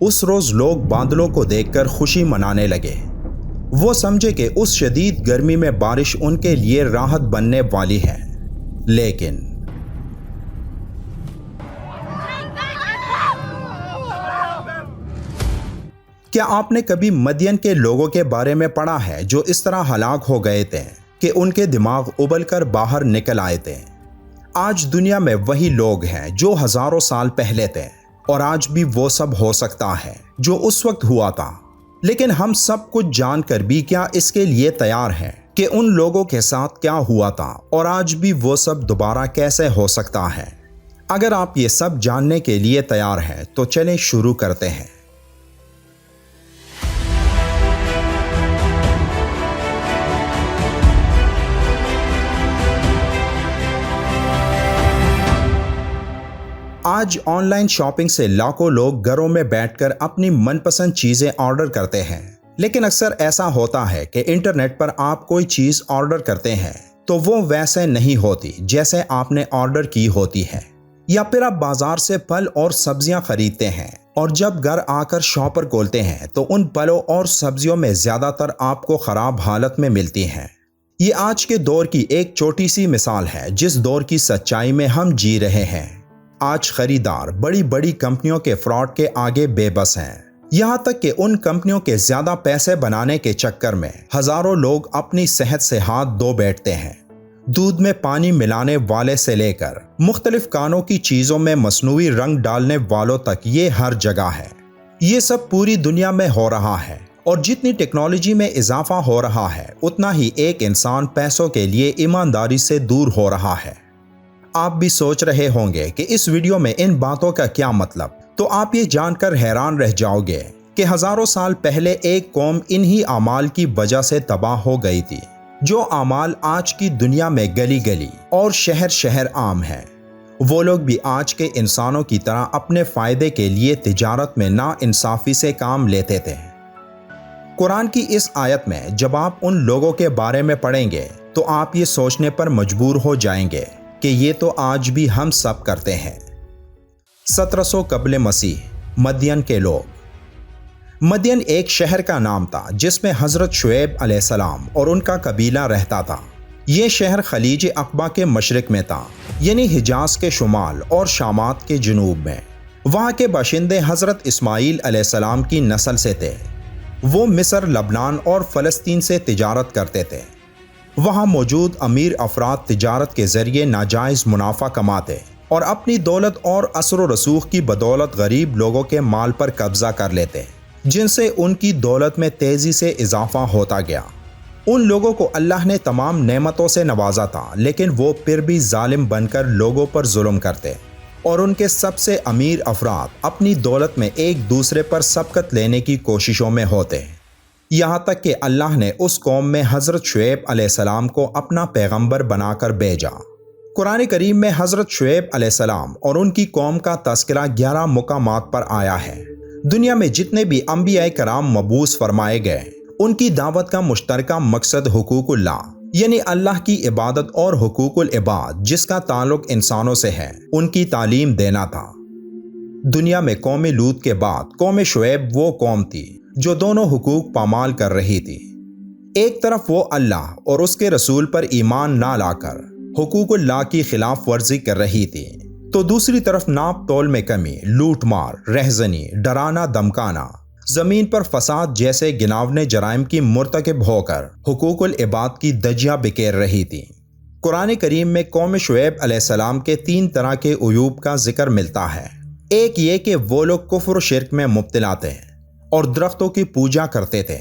اس روز لوگ بادلوں کو دیکھ کر خوشی منانے لگے۔ وہ سمجھے کہ اس شدید گرمی میں بارش ان کے لیے راحت بننے والی ہے، لیکن کیا آپ نے کبھی مدین کے لوگوں کے بارے میں پڑھا ہے جو اس طرح ہلاک ہو گئے تھے کہ ان کے دماغ ابل کر باہر نکل آئے تھے؟ آج دنیا میں وہی لوگ ہیں جو ہزاروں سال پہلے تھے، اور آج بھی وہ سب ہو سکتا ہے جو اس وقت ہوا تھا، لیکن ہم سب کچھ جان کر بھی کیا اس کے لیے تیار ہیں کہ ان لوگوں کے ساتھ کیا ہوا تھا اور آج بھی وہ سب دوبارہ کیسے ہو سکتا ہے؟ اگر آپ یہ سب جاننے کے لیے تیار ہیں تو چلیں شروع کرتے ہیں۔ آج آن لائن شاپنگ سے لاکھوں لوگ گھروں میں بیٹھ کر اپنی من پسند چیزیں آرڈر کرتے ہیں، لیکن اکثر ایسا ہوتا ہے کہ انٹرنیٹ پر آپ کوئی چیز آرڈر کرتے ہیں تو وہ ویسے نہیں ہوتی جیسے آپ نے آرڈر کی ہوتی ہے، یا پھر آپ بازار سے پھل اور سبزیاں خریدتے ہیں اور جب گھر آ کر شاپر کھولتے ہیں تو ان پھلوں اور سبزیوں میں زیادہ تر آپ کو خراب حالت میں ملتی ہیں۔ یہ آج کے دور کی ایک چھوٹی سی مثال ہے جس دور کی سچائی میں ہم جی رہے ہیں۔ آج خریدار بڑی بڑی کمپنیوں کے فراڈ کے آگے بے بس ہیں، یہاں تک کہ ان کمپنیوں کے زیادہ پیسے بنانے کے چکر میں ہزاروں لوگ اپنی صحت سے ہاتھ دھو بیٹھتے ہیں۔ دودھ میں پانی ملانے والے سے لے کر مختلف کانوں کی چیزوں میں مصنوعی رنگ ڈالنے والوں تک یہ ہر جگہ ہے۔ یہ سب پوری دنیا میں ہو رہا ہے، اور جتنی ٹیکنالوجی میں اضافہ ہو رہا ہے اتنا ہی ایک انسان پیسوں کے لیے ایمانداری سے دور ہو رہا ہے۔ آپ بھی سوچ رہے ہوں گے کہ اس ویڈیو میں ان باتوں کا کیا مطلب، تو آپ یہ جان کر حیران رہ جاؤ گے کہ ہزاروں سال پہلے ایک قوم انہی اعمال کی وجہ سے تباہ ہو گئی تھی، جو اعمال آج کی دنیا میں گلی گلی اور شہر شہر عام ہیں۔ وہ لوگ بھی آج کے انسانوں کی طرح اپنے فائدے کے لیے تجارت میں ناانصافی سے کام لیتے تھے۔ قرآن کی اس آیت میں جب آپ ان لوگوں کے بارے میں پڑھیں گے تو آپ یہ سوچنے پر مجبور ہو جائیں گے کہ یہ تو آج بھی ہم سب کرتے ہیں۔ 1700 قبل مسیح مدین کے لوگ۔ مدین ایک شہر کا نام تھا جس میں حضرت شعیب علیہ السلام اور ان کا قبیلہ رہتا تھا۔ یہ شہر خلیج عقبہ کے مشرق میں تھا، یعنی حجاز کے شمال اور شامات کے جنوب میں۔ وہاں کے باشندے حضرت اسماعیل علیہ السلام کی نسل سے تھے۔ وہ مصر، لبنان اور فلسطین سے تجارت کرتے تھے۔ وہاں موجود امیر افراد تجارت کے ذریعے ناجائز منافع کماتے اور اپنی دولت اور اثر و رسوخ کی بدولت غریب لوگوں کے مال پر قبضہ کر لیتے، جن سے ان کی دولت میں تیزی سے اضافہ ہوتا گیا۔ ان لوگوں کو اللہ نے تمام نعمتوں سے نوازا تھا، لیکن وہ پھر بھی ظالم بن کر لوگوں پر ظلم کرتے، اور ان کے سب سے امیر افراد اپنی دولت میں ایک دوسرے پر سبقت لینے کی کوششوں میں ہوتے، یہاں تک کہ اللہ نے اس قوم میں حضرت شعیب علیہ السلام کو اپنا پیغمبر بنا کر بھیجا۔ قرآن کریم میں حضرت شعیب علیہ السلام اور ان کی قوم کا تذکرہ 11 مقامات پر آیا ہے۔ دنیا میں جتنے بھی انبیاء کرام مبعوث فرمائے گئے، ان کی دعوت کا مشترکہ مقصد حقوق اللہ، یعنی اللہ کی عبادت اور حقوق العباد جس کا تعلق انسانوں سے ہے، ان کی تعلیم دینا تھا۔ دنیا میں قوم لوط کے بعد قوم شعیب وہ قوم تھی جو دونوں حقوق پامال کر رہی تھی۔ ایک طرف وہ اللہ اور اس کے رسول پر ایمان نہ لا کر حقوق اللہ کی خلاف ورزی کر رہی تھی، تو دوسری طرف ناپ تول میں کمی، لوٹ مار، رہزنی، ڈرانا دمکانا، زمین پر فساد جیسے گناونے جرائم کی مرتکب ہو کر حقوق العباد کی دھجیاں بکھیر رہی تھی۔ قرآن کریم میں قوم شعیب علیہ السلام کے 3 طرح کے عیوب کا ذکر ملتا ہے۔ ایک یہ کہ وہ لوگ کفر و شرک میں مبتلا تھے اور درختوں کی پوجا کرتے تھے۔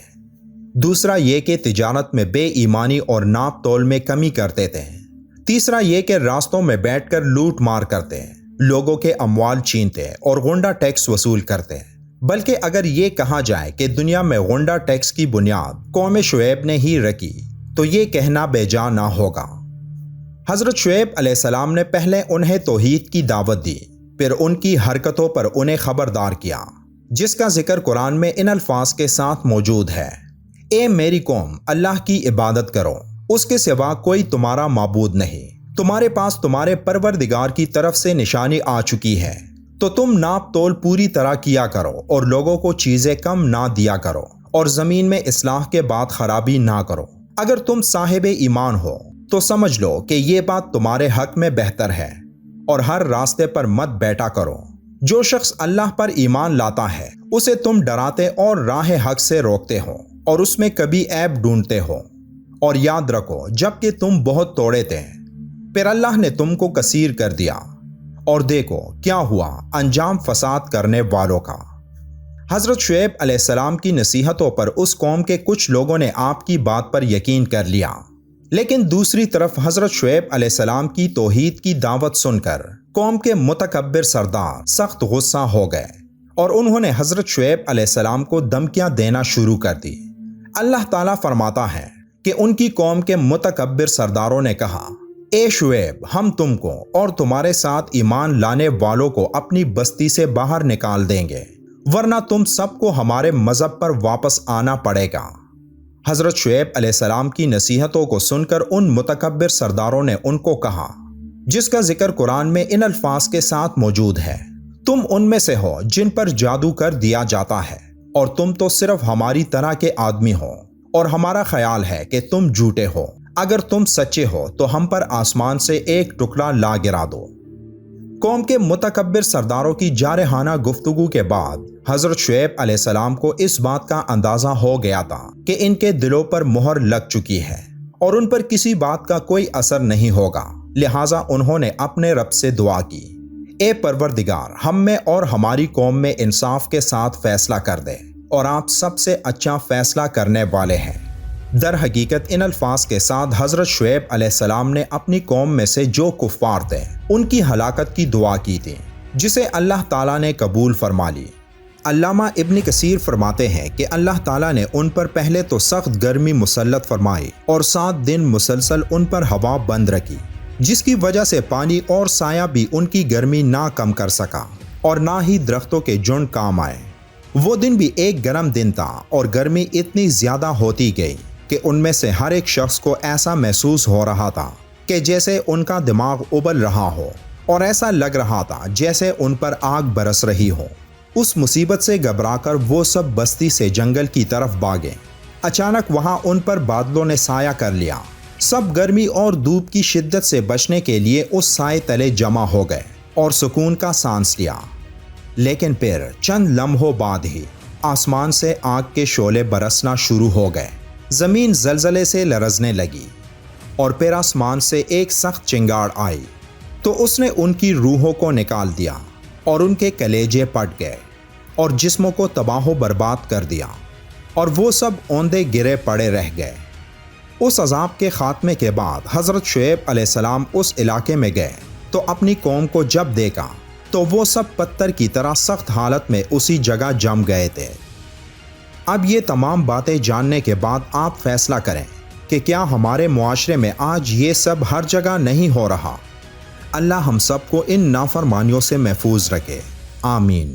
دوسرا یہ کہ تجارت میں بے ایمانی اور ناپ تول میں کمی کرتے تھے۔ تیسرا یہ کہ راستوں میں بیٹھ کر لوٹ مار کرتے، لوگوں کے اموال چھینتے اور غنڈہ ٹیکس وصول کرتے۔ بلکہ اگر یہ کہا جائے کہ دنیا میں غنڈہ ٹیکس کی بنیاد قوم شعیب نے ہی رکھی تو یہ کہنا بے جا نہ ہوگا۔ حضرت شعیب علیہ السلام نے پہلے انہیں توحید کی دعوت دی، پھر ان کی حرکتوں پر انہیں خبردار کیا، جس کا ذکر قرآن میں ان الفاظ کے ساتھ موجود ہے: اے میری قوم، اللہ کی عبادت کرو، اس کے سوا کوئی تمہارا معبود نہیں، تمہارے پاس تمہارے پروردگار کی طرف سے نشانی آ چکی ہے، تو تم ناپ تول پوری طرح کیا کرو اور لوگوں کو چیزیں کم نہ دیا کرو اور زمین میں اصلاح کے بعد خرابی نہ کرو۔ اگر تم صاحب ایمان ہو تو سمجھ لو کہ یہ بات تمہارے حق میں بہتر ہے، اور ہر راستے پر مت بیٹھا کرو۔ جو شخص اللہ پر ایمان لاتا ہے اسے تم ڈراتے اور راہ حق سے روکتے ہو اور اس میں کبھی عیب ڈھونڈتے ہو، اور یاد رکھو جب کہ تم بہت توڑے تھے پھر اللہ نے تم کو کثیر کر دیا، اور دیکھو کیا ہوا انجام فساد کرنے والوں کا۔ حضرت شعیب علیہ السلام کی نصیحتوں پر اس قوم کے کچھ لوگوں نے آپ کی بات پر یقین کر لیا، لیکن دوسری طرف حضرت شعیب علیہ السلام کی توحید کی دعوت سن کر قوم کے متکبر سردار سخت غصہ ہو گئے اور انہوں نے حضرت شعیب علیہ السلام کو دھمکیاں دینا شروع کر دی۔ اللہ تعالیٰ فرماتا ہے کہ ان کی قوم کے متکبر سرداروں نے کہا، اے شعیب، ہم تم کو اور تمہارے ساتھ ایمان لانے والوں کو اپنی بستی سے باہر نکال دیں گے، ورنہ تم سب کو ہمارے مذہب پر واپس آنا پڑے گا۔ حضرت شعیب علیہ السلام کی نصیحتوں کو سن کر ان متکبر سرداروں نے ان کو کہا، جس کا ذکر قرآن میں ان الفاظ کے ساتھ موجود ہے، تم ان میں سے ہو جن پر جادو کر دیا جاتا ہے، اور تم تو صرف ہماری طرح کے آدمی ہو، اور ہمارا خیال ہے کہ تم جھوٹے ہو۔ اگر تم سچے ہو تو ہم پر آسمان سے ایک ٹکڑا لا گرا دو۔ قوم کے متکبر سرداروں کی جارحانہ گفتگو کے بعد حضرت شعیب علیہ السلام کو اس بات کا اندازہ ہو گیا تھا کہ ان کے دلوں پر مہر لگ چکی ہے اور ان پر کسی بات کا کوئی اثر نہیں ہوگا، لہٰذا انہوں نے اپنے رب سے دعا کی، اے پروردگار، ہم میں اور ہماری قوم میں انصاف کے ساتھ فیصلہ کر دے، اور آپ سب سے اچھا فیصلہ کرنے والے ہیں۔ در حقیقت ان الفاظ کے ساتھ حضرت شعیب علیہ السلام نے اپنی قوم میں سے جو کفار تھے ان کی ہلاکت کی دعا کی تھی، جسے اللہ تعالیٰ نے قبول فرما لی۔ علامہ ابن کثیر فرماتے ہیں کہ اللہ تعالیٰ نے ان پر پہلے تو سخت گرمی مسلط فرمائی اور 7 دن مسلسل ان پر ہوا بند رکھی، جس کی وجہ سے پانی اور سایہ بھی ان کی گرمی نہ کم کر سکا اور نہ ہی درختوں کے جھنڈ کام آئے۔ وہ دن بھی ایک گرم دن تھا اور گرمی اتنی زیادہ ہوتی گئی کہ ان میں سے ہر ایک شخص کو ایسا محسوس ہو رہا تھا کہ جیسے ان کا دماغ ابل رہا ہو، اور ایسا لگ رہا تھا جیسے ان پر آگ برس رہی ہو۔ اس مصیبت سے گھبرا کر وہ سب بستی سے جنگل کی طرف بھاگے۔ اچانک وہاں ان پر بادلوں نے سایہ کر لیا۔ سب گرمی اور دھوپ کی شدت سے بچنے کے لیے اس سائے تلے جمع ہو گئے اور سکون کا سانس لیا، لیکن پھر چند لمحوں بعد ہی آسمان سے آگ کے شعلے برسنا شروع ہو گئے، زمین زلزلے سے لرزنے لگی، اور پھر آسمان سے ایک سخت چنگاڑ آئی تو اس نے ان کی روحوں کو نکال دیا اور ان کے کلیجے پھٹ گئے اور جسموں کو تباہ و برباد کر دیا، اور وہ سب اوندے گرے پڑے رہ گئے۔ اس عذاب کے خاتمے کے بعد حضرت شعیب علیہ السلام اس علاقے میں گئے تو اپنی قوم کو جب دیکھا تو وہ سب پتھر کی طرح سخت حالت میں اسی جگہ جم گئے تھے۔ اب یہ تمام باتیں جاننے کے بعد آپ فیصلہ کریں کہ کیا ہمارے معاشرے میں آج یہ سب ہر جگہ نہیں ہو رہا؟ اللہ ہم سب کو ان نافرمانیوں سے محفوظ رکھے، آمین۔